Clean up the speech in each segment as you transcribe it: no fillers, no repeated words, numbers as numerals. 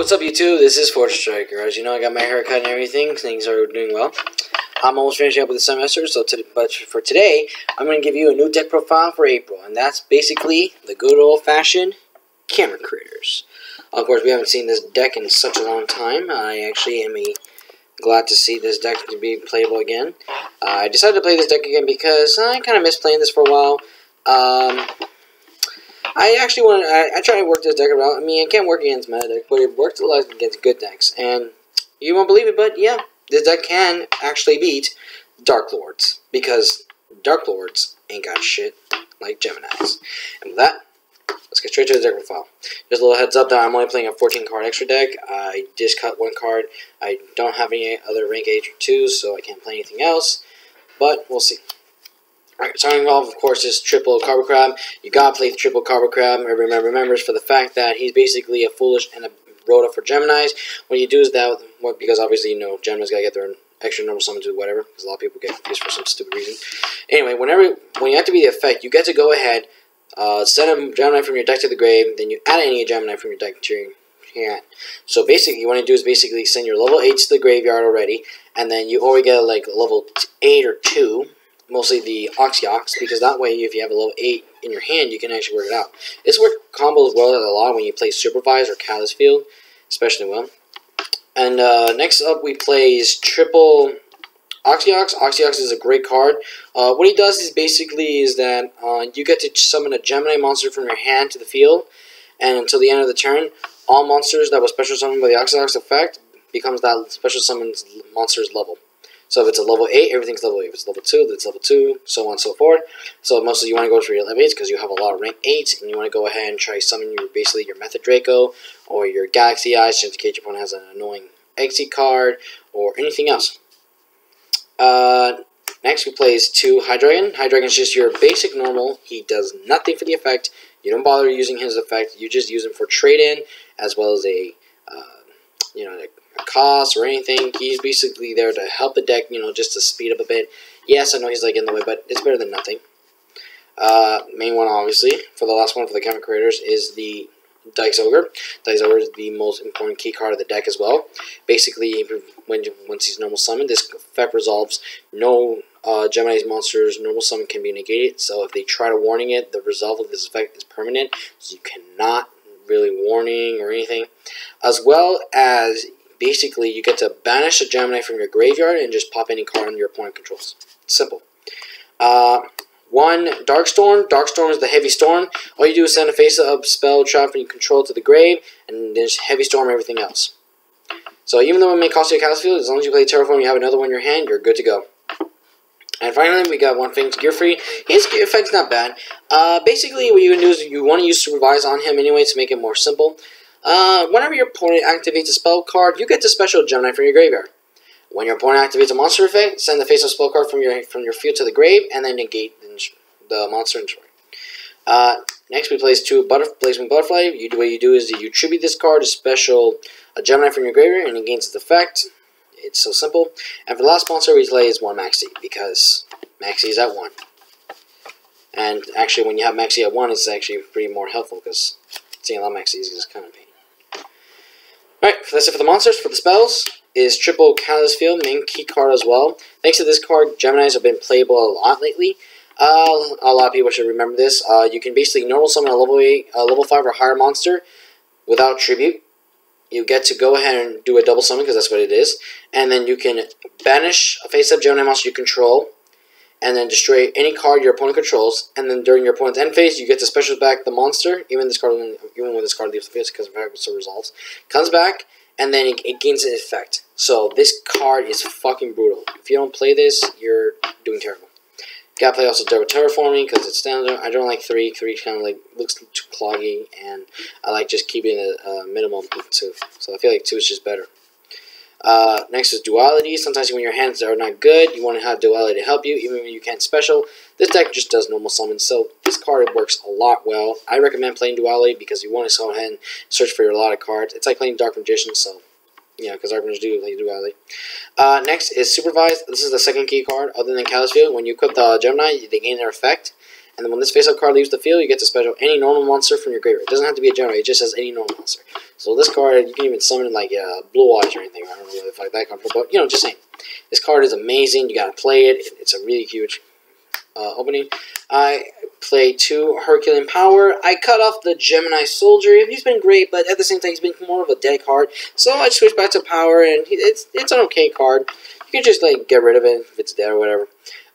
What's up YouTube? This is Fortune Striker. As you know, I got my haircut and everything. Things are doing well. I'm almost finishing up with the semester, but for today, I'm going to give you a new deck profile for April, and that's basically the good old-fashioned Chemicritters. Of course, we haven't seen this deck in such a long time. I actually am glad to see this deck to be playable again. I decided to play this deck again because I kind of missed playing this for a while. I tried to work this deck around. I mean, it can't work against meta deck, but it works a lot against good decks. And you won't believe it, but yeah, this deck can actually beat Dark Lords, because Dark Lords ain't got shit like Geminis. And with that, let's get straight to the deck profile. Just a little heads up that I'm only playing a 14 card extra deck. I just cut one card. I don't have any other rank H or 2s, so I can't play anything else. But we'll see. Alright, starting off, of course, is triple Carver Crab. You gotta play triple Carver Crab. Everyone remembers for the fact that he's basically a foolish and a Rhoda for Geminis. What you do is that, because obviously, you know, Geminis gotta get their extra normal summon to whatever, because a lot of people get confused for some stupid reason. Anyway, when you activate the effect, you get to go ahead, send a Gemini from your deck to the grave, then you add any Gemini from your deck to your hand. So basically, what you want to do is basically send your level 8 to the graveyard already, and then you already get like a level 8 or 2. Mostly the Oxyox, because that way, if you have a level 8 in your hand, you can actually work it out. This works combos well a lot when you play Supervise or Callous Field, especially well. And next up, we play is triple Oxyox. Oxyox is a great card. What he does is basically that you get to summon a Gemini monster from your hand to the field, and until the end of the turn, all monsters that were special summoned by the Oxyox effect becomes that special summoned monster's level. So if it's a level 8, everything's level 8. If it's level 2, that's level 2, so on and so forth. So mostly you want to go for your level 8s because you have a lot of rank 8s, and you want to go ahead and try summon basically your Method Draco or your Galaxy Eyes, just in case your opponent has an annoying Exit card or anything else. Next we play is 2 Hydreigon. Hydreigon is just your basic normal. He does nothing for the effect. You don't bother using his effect. You just use him for trade-in, as well as a cost or anything. He's basically there to help the deck, just to speed up a bit. Yes, I know he's like in the way, but it's better than nothing. Main one, obviously, for the last one for the Chemicritters is the Dice Ogre. Dice Ogre is the most important key card of the deck as well. Basically, once he's normal summoned, this effect resolves. No Gemini's monsters normal summon can be negated, so if they try to warning it, the resolve of this effect is permanent, so you cannot really warning or anything. As well as basically, you get to banish a Gemini from your graveyard and just pop any card your opponent controls. It's simple. 1 Darkstorm. Darkstorm is the Heavy Storm. All you do is send a face-up spell trap and you control to the grave, and then just Heavy Storm everything else. So even though it may cost you a Callous Field, as long as you play Terraform and you have another one in your hand, you're good to go. And finally, we got one thing, Gear Free. His gear effect's not bad. Basically, what you can do is you want to use Supervise on him anyway to make it more simple. Whenever your opponent activates a spell card, you get to special Gemini from your graveyard. When your opponent activates a monster effect, send the face-up spell card from your field to the grave, and then negate the monster and destroy. Next, we play 2 Blazing Butterfly. What you do is you tribute this card to special a Gemini from your graveyard, and it gains its effect. It's so simple. And for the last monster we play is 1 Maxi, because Maxi is at 1. And actually, when you have Maxi at 1, it's actually pretty more helpful, because seeing a lot of Maxis is kind of pain. Alright, that's it for the monsters. For the spells, is triple Callous Field, main key card as well. Thanks to this card, Geminis have been playable a lot lately. A lot of people should remember this. You can basically normal summon a level 5 or higher monster without tribute. You get to go ahead and do a double summon, because that's what it is. And then you can banish a face-up Gemini monster you control, and then destroy any card your opponent controls. And then during your opponent's end phase, you get to special back the monster, even when this card leaves the field, because of it so resolves. Comes back, and then it gains an effect. So this card is fucking brutal. If you don't play this, you're doing terrible. Gotta play also Double Terraforming, because it's standard. I don't like 3. 3 kind of like looks too cloggy, and I like just keeping it minimum of 2. So I feel like 2 is just better. Next is Duality. Sometimes when your hands are not good, you want to have Duality to help you, even when you can't special. This deck just does normal summons, so this card works a lot well. I recommend playing Duality because you want to go ahead and search for a lot of cards. It's like playing Dark Magician, so yeah, because Dark Magician do play Duality. Next is Supervise. This is the second key card, other than Callous Field. When you equip the Gemini, they gain their effect. And then when this face-up card leaves the field, you get to special any normal monster from your graveyard. It doesn't have to be a Gemini, it just says any normal monster. So this card, you can even summon like Blue Eyes or anything. I don't know if like that comes from, but just saying. This card is amazing. You gotta play it. It's a really huge opening. I play 2 Herculean Power. I cut off the Gemini Soldier. He's been great, but at the same time, he's been more of a dead card. So I switched back to Power, and it's an okay card. You can just like get rid of it if it's dead or whatever.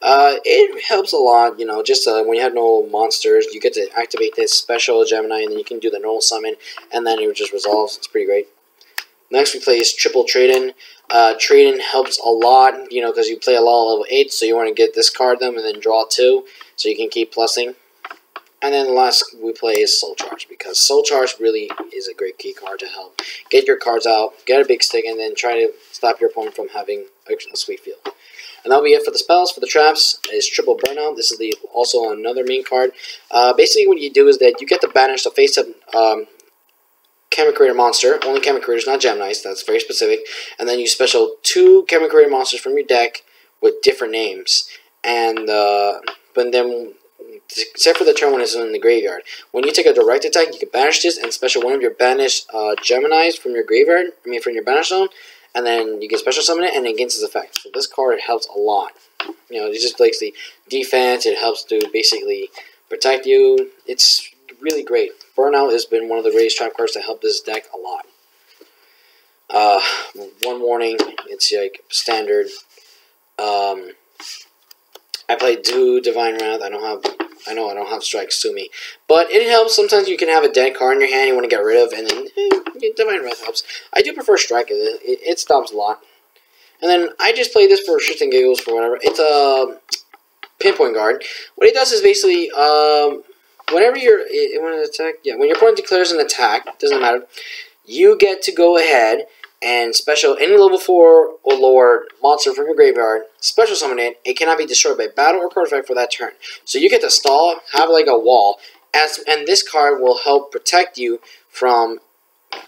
It helps a lot, just when you have no monsters, you get to activate this special Gemini, and then you can do the normal summon, and then it just resolves. It's pretty great. Next we play is triple trade-in. Trade-in helps a lot, because you play a lot of level 8, so you want to get discard them and then draw 2, so you can keep plussing. And then the last we play is Soul Charge, because Soul Charge really is a great key card to help get your cards out, get a big stick, and then try to stop your opponent from having a sweet field. And that'll be it for the spells. For the traps is Triple Burnout. This is also another main card. Basically what you do is that you get to banish the face-up Chemicritter monster, only Chemicritters, not Geminis, that's very specific, and then you special 2 Chemicritter monsters from your deck with different names, and but then, except for the turn when it's in the graveyard, when you take a direct attack, you can banish this and special one of your banished Geminis from your graveyard, from your banish zone, and then you can special summon it, and it gains its effect. So this card helps a lot. It just makes the defense, it helps to basically protect you. It's really great. Burnout has been one of the greatest trap cards to help this deck a lot. One warning, it's like standard. I played 2 Divine Wrath. I know I don't have Strike, sue me. But it helps. Sometimes you can have a dead card in your hand you want to get rid of, and then Divine Wrath helps. I do prefer Strike. It stops a lot. And then I just play this for shits and giggles, for whatever. It's a pinpoint guard. What it does is basically, whenever when your opponent declares an attack, doesn't matter, you get to go ahead and special any level 4 or lower monster from your graveyard, special summon it. It cannot be destroyed by battle or card effect for that turn. So you get to stall, have like a wall, and this card will help protect you from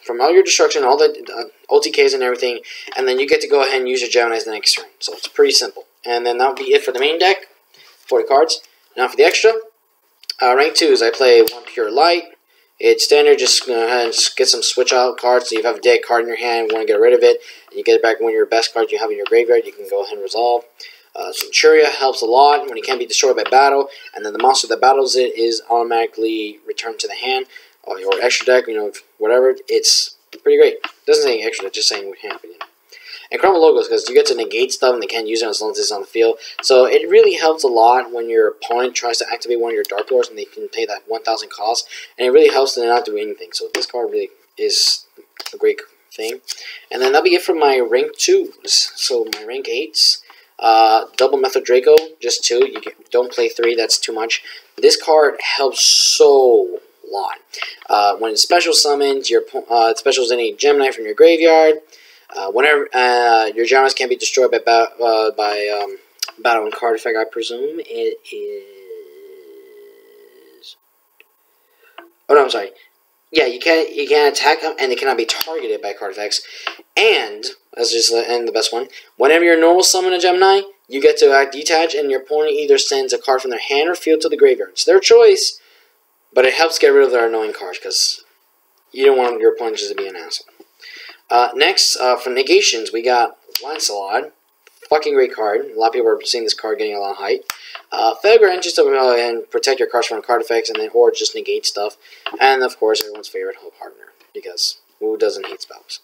all your destruction, all the OTKs and everything, and then you get to go ahead and use your Geminis the next turn. So it's pretty simple. And then that'll be it for the main deck, 40 cards. Now for the extra, rank 2s, I play 1 Pure Light. It's standard, just go ahead and get some switch out cards. So you have a dead card in your hand, want to get rid of it, and you get it back one of your best cards you have in your graveyard, you can go ahead and resolve. Centuria helps a lot when it can't be destroyed by battle, and then the monster that battles it is automatically returned to the hand, or extra deck, whatever. It's pretty great. It doesn't say extra deck, just saying what happened. And Chroma Logos, because you get to negate stuff and they can't use it as long as it's on the field. So it really helps a lot when your opponent tries to activate one of your Dark Lords and they can pay that 1,000 cost. And it really helps them not do anything. So this card really is a great thing. And then that'll be it for my rank 2s. So my rank 8s. Double Method Draco, just 2. Don't play 3, that's too much. This card helps so a lot. When it's special summons, it specials any Gemini from your graveyard. Whenever your Geminis can't be destroyed by battle and card effect, I presume it is. Oh no, I'm sorry. Yeah, you can't attack them, and they cannot be targeted by card effects. And let's just end the best one. Whenever you normal summon a Gemini, you get to act detach, and your opponent either sends a card from their hand or field to the graveyard. It's their choice, but it helps get rid of their annoying cards because you don't want your opponent just to be an asshole. Next, for negations, we got Lancelot. Fucking great card. A lot of people are seeing this card getting a lot of hype. Felgrand, just to go ahead and protect your cards from card effects, and then or just negate stuff. And of course, everyone's favorite Hope Hardener, because who doesn't hate spells?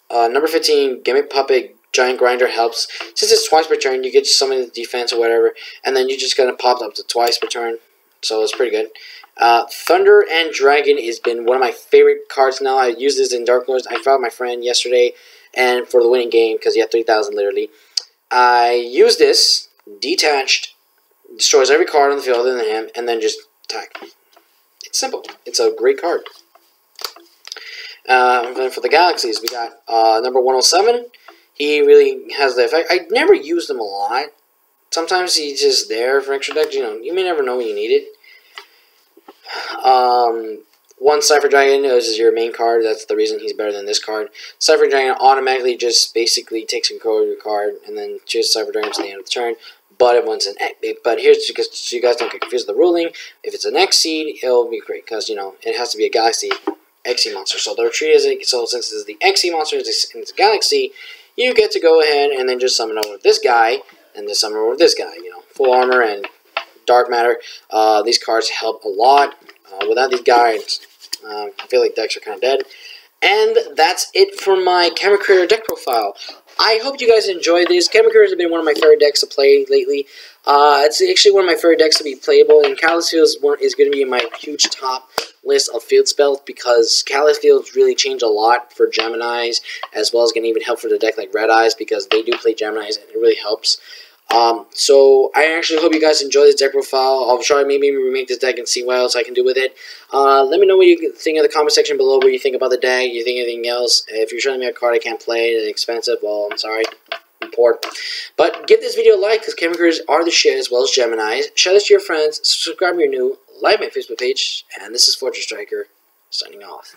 Number 15, Gimmick Puppet Giant Grinder helps. Since it's twice per turn, you get some of the defense or whatever, and then you're just gonna pop up to twice per turn. So it's pretty good. Thunder and Dragon has been one of my favorite cards now. I used this in Dark Lords. I found my friend yesterday, and for the winning game, because he had 3,000 literally. I used this, detached, destroys every card on the field other than him, and then just attack. It's simple. It's a great card. And then for the Galaxies, we got number 107. He really has the effect. I never used him a lot. Sometimes he's just there for extra deck. You may never know when you need it. One Cypher Dragon is your main card. That's the reason he's better than this card. Cypher Dragon automatically just basically takes control of your card and then chooses Cypher Dragon to the end of the turn. but but here's because so you guys don't get confused with the ruling. If it's an X seed, it'll be great because it has to be a Galaxy XE monster. So they're treated as so since it's the XE monster and it's a Galaxy, you get to go ahead and then just summon over this guy and just summon over this guy. Full armor and dark matter. These cards help a lot. Without these guys, I feel like decks are kind of dead. And that's it for my Chemicritter deck profile. I hope you guys enjoyed this. Chemicritter has been one of my favorite decks to play lately. It's actually one of my favorite decks to be playable, and Callous Fields is going to be in my huge top list of field spells because Callous Fields really change a lot for Geminis, as well as can even help for the deck like Red Eyes because they do play Geminis and it really helps. So I actually hope you guys enjoy this deck profile. I'll try maybe remake this deck and see what else I can do with it. Let me know what you think in the comment section below. What you think about the deck. You think anything else? If you're showing me a card I can't play, it's expensive. Well, I'm sorry, I'm poor. But give this video a like because Chemicritters are the shit as well as Geminis. Share this to your friends. Subscribe if you're new. Like my Facebook page. And this is Fortress Striker signing off.